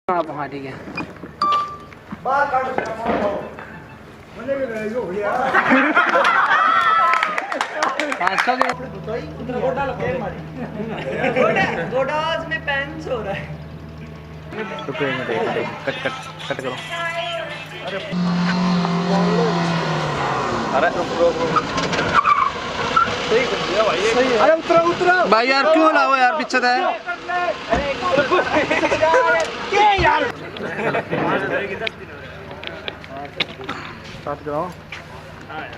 आप हाँ ठीक है। गोडाज में पेंस हो रहा है। कट कट कट करो। अरे अरे उतरो उतरो भाई यार क्यों लाओ यार पीछे है। स्टार्ट करो।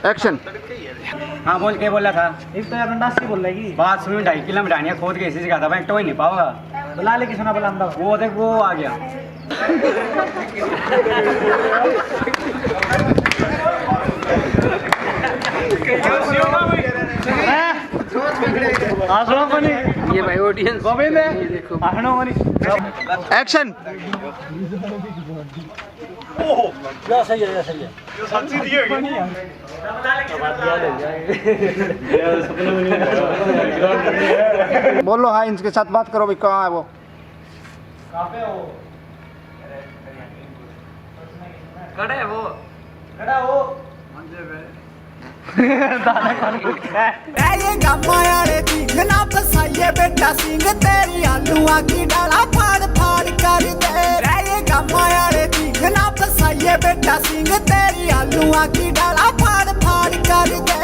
एक्शन। हाँ बोल के बोला था एक तो यार रंडास की बोल रही बात सुनो 2.5 किलो मिठाइयाँ खोद के इसी से कहा था मैं तो ही नहीं पाऊंगा। बुला ले किसी ना बुला अंदर। वो देख वो आ गया। ये भाई ऑडियंस एक्शन। बोलो हाँ इनके साथ बात करो भाई कहाँ है वो। खड़ा है वो। ये गमायाड़े दी ना फसाइए बेटा सिंह तेरी आलूआ की डाला फाड़ फाड़ कर दे। ये गमायाड़े दी ना फसाइए बेटा सिंह तेरी आलूआ की डाला फाड़ फाड़ कर दे।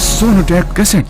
सोनोटेक कैसेट।